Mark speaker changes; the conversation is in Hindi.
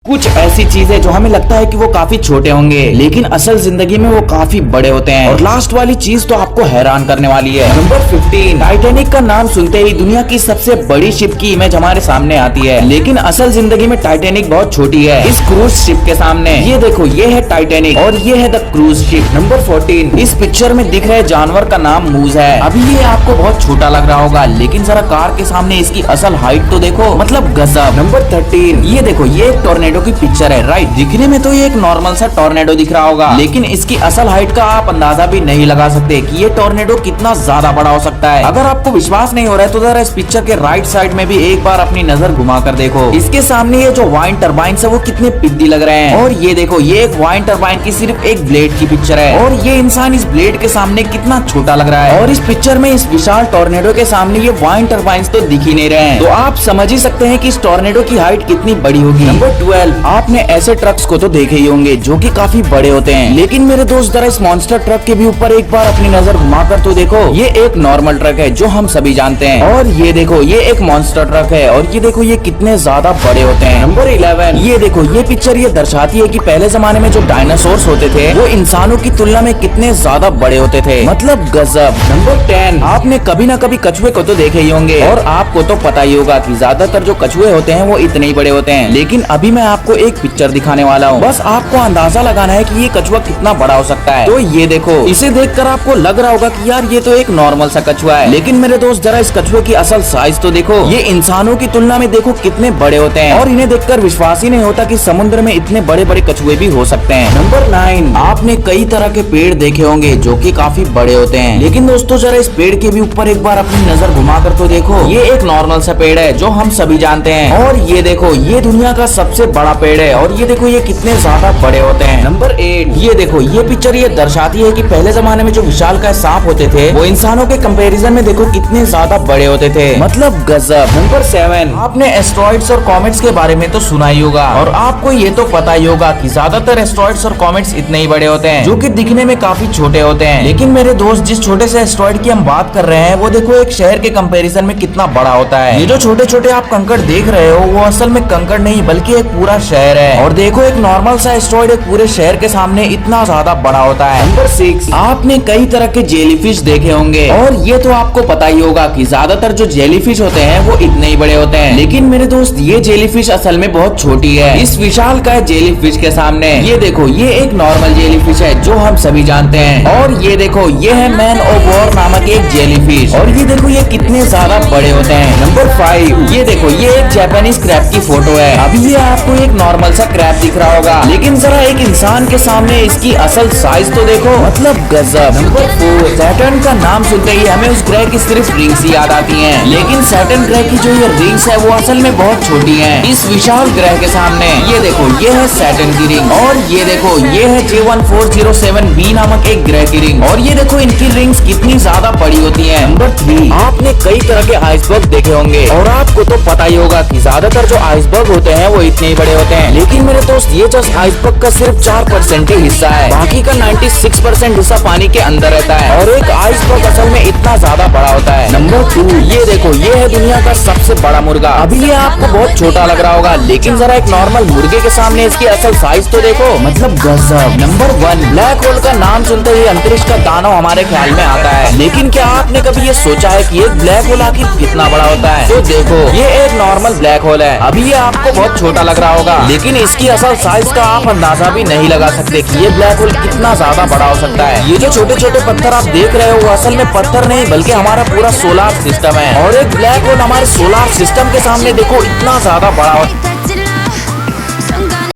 Speaker 1: कुछ ऐसी चीजें जो हमें लगता है कि वो काफी छोटे होंगे लेकिन असल जिंदगी में वो काफी बड़े होते हैं। और लास्ट वाली चीज तो आपको हैरान करने वाली है। नंबर 15, टाइटैनिक का नाम सुनते ही दुनिया की सबसे बड़ी शिप की इमेज हमारे सामने आती है, लेकिन असल जिंदगी में टाइटैनिक बहुत छोटी है इस क्रूज शिप के सामने। ये देखो, ये है टाइटैनिक और ये है द क्रूज शिप। नंबर 14, इस पिक्चर में दिख रहे जानवर का नाम मूज है। अभी ये आपको बहुत छोटा लग रहा होगा, लेकिन जरा कार के सामने इसकी असल हाइट तो देखो, मतलब गजब। नंबर 13, ये देखो, ये एक टॉर्नेडो की पिक्चर है, राइट। दिखने में तो ये एक नॉर्मल सा टॉर्नेडो दिख रहा होगा, लेकिन इसकी असल हाइट का आप अंदाजा भी नहीं लगा सकते कि ये टॉर्नेडो कितना ज्यादा बड़ा हो सकता है। अगर आपको विश्वास नहीं हो रहा है तो जरा इस पिक्चर के राइट साइड में भी एक बार अपनी नजर घुमा कर देखो। इसके सामने ये जो वाइन टरबाइन है वो कितने पिद्दी लग रहे हैं। और ये देखो, ये एक वाइन टरबाइन की सिर्फ एक ब्लेड की पिक्चर है और ये इंसान इस ब्लेड के सामने कितना छोटा लग रहा है। और इस पिक्चर में इस विशाल टॉर्नेडो के सामने ये वाइन टरबाइन तो दिख ही नहीं रहे हैं, तो आप समझ ही सकते हैं कि इस टॉर्नेडो की हाइट कितनी बड़ी होगी। नंबर 12, आपने ऐसे ट्रक्स को तो देखे ही होंगे जो कि काफी बड़े होते हैं, लेकिन मेरे दोस्त जरा इस मॉन्स्टर ट्रक के भी ऊपर एक बार अपनी नजर घुमाकर तो देखो। ये एक नॉर्मल ट्रक है जो हम सभी जानते हैं, और ये देखो, ये एक मॉन्स्टर ट्रक है और ये देखो ये कितने ज्यादा बड़े होते हैं। नंबर 11, ये देखो, ये पिक्चर ये दर्शाती है कि पहले जमाने में जो डायनासोर्स होते थे वो इंसानों की तुलना में कितने ज्यादा बड़े होते थे, मतलब गजब। नंबर 10, आपने कभी ना कभी कछुए को तो देखे ही होंगे और आपको तो पता ही होगा कि ज्यादातर जो कछुए होते हैं वो इतने ही बड़े होते हैं, लेकिन अभी मैं आपको एक पिक्चर दिखाने वाला हूँ। बस आपको अंदाजा लगाना है कि ये कछुआ कितना बड़ा हो सकता है। तो ये देखो, इसे देखकर आपको लग रहा होगा कि यार ये तो एक नॉर्मल सा कछुआ है, लेकिन मेरे दोस्त जरा इस कछुए की असल साइज तो देखो। ये इंसानों की तुलना में देखो कितने बड़े होते हैं और इन्हें देखकर विश्वास ही नहीं होता कि समुद्र में इतने बड़े बड़े कछुए भी हो सकते हैं। नंबर 9, आपने कई तरह के पेड़ देखे होंगे जो कि काफी बड़े होते हैं, लेकिन दोस्तों जरा इस पेड़ के भी ऊपर एक बार अपनी नजर घुमा कर तो देखो। ये एक नॉर्मल सा पेड़ है जो हम सभी जानते हैं, और ये देखो, ये दुनिया का सबसे बड़ा पेड़ है और ये देखो ये कितने ज्यादा बड़े होते हैं। नंबर 8, ये देखो, ये पिक्चर ये दर्शाती है कि पहले जमाने में जो विशालकाय सांप होते थे वो इंसानों के कंपैरिजन में देखो कितने ज्यादा बड़े होते थे, मतलब गजब। नंबर 7, आपने एस्ट्रॉइड्स और कॉमेट्स के बारे में तो सुना ही होगा और आपको ये तो पता ही होगा कि ज्यादातर एस्ट्रॉइड्स और कॉमेट्स इतने ही बड़े होते हैं जो कि दिखने में काफी छोटे होते हैं, लेकिन मेरे दोस्त जिस छोटे से एस्ट्रॉइड की हम बात कर रहे हैं वो देखो एक शहर के कंपैरिजन में कितना बड़ा होता है। ये जो छोटे छोटे आप कंकड़ देख रहे हो वो असल में कंकड़ नहीं बल्कि एक पूरा शहर है, और देखो एक नॉर्मल सा एस्ट्रॉइड एक पूरे शहर के सामने इतना ज्यादा बड़ा होता है। नंबर 6, आपने कई तरह के जेलीफिश देखे होंगे और ये तो आपको पता ही होगा कि ज्यादातर जो जेलीफिश होते हैं वो इतने ही बड़े होते हैं, लेकिन मेरे दोस्त ये जेलीफिश असल में बहुत छोटी है इस विशाल का जेलीफिश के सामने। ये देखो, ये एक नॉर्मल जेलीफिश है जो हम सभी जानते हैं, और ये देखो, ये है मैन ऑफ वॉर नामक एक जेलीफिश, और ये देखो ये कितने ज्यादा बड़े होते हैं। नंबर 5, ये देखो, ये एक जापानीज क्रैब की फोटो है। अभी ये आपको एक नॉर्मल सा क्रैब दिख रहा होगा, लेकिन जरा एक इंसान के सामने इसकी असल साइज तो देखो, मतलब गजब। नंबर 4, सैटर्न का नाम सुनते ही हमें उस ग्रह की सिर्फ रिंग्स ही याद आती हैं, लेकिन सैटर्न ग्रह की जो ये रिंग्स है वो असल में बहुत छोटी हैं इस विशाल ग्रह के सामने। ये देखो, ये है सैटर्न की रिंग, और ये देखो, ये है J1407b नामक एक ग्रह की रिंग, और ये देखो इनकी रिंग्स कितनी ज्यादा बड़ी होती हैं। नंबर 3, आपने कई तरह के आइसबर्ग देखे होंगे और आपको तो पता ही होगा कि ज्यादातर जो आइसबर्ग होते हैं वो इतने ही बड़े होते हैं, लेकिन मेरे दोस्त ये जस्ट आइसबर्ग का सिर्फ 4% ही हिस्सा है, बाकी का 96% हिस्सा पानी के अंदर रहता है, और एक आइसबर्ग असल में इतना ज्यादा बड़ा होता है। नंबर 2, ये देखो, ये है दुनिया का सबसे बड़ा मुर्गा। अभी ये आपको बहुत छोटा लग रहा होगा, लेकिन जरा एक नॉर्मल मुर्गे के सामने इसकी असल साइज तो देखो, मतलब गजब। नंबर 1, ब्लैक होल का नाम सुनते ही अंतरिक्ष का दानव हमारे ख्याल में आता है, लेकिन क्या आपने कभी ये सोचा है कि एक ब्लैक होल आखिर कितना बड़ा होता है? तो देखो, ये एक नॉर्मल ब्लैक होल है। अभी ये आपको बहुत छोटा लग रहा होगा, लेकिन इसकी असल साइज का आप अंदाजा भी नहीं लगा सकते कि ये ब्लैक होल कितना ज्यादा बड़ा हो सकता है। ये जो छोटे छोटे पत्थर आप देख रहे हो वो असल में पत्थर नहीं बल्कि हमारा पूरा सोलार सिस्टम है, और एक ब्लैक होल हमारे सोलार सिस्टम के सामने देखो इतना ज्यादा बड़ा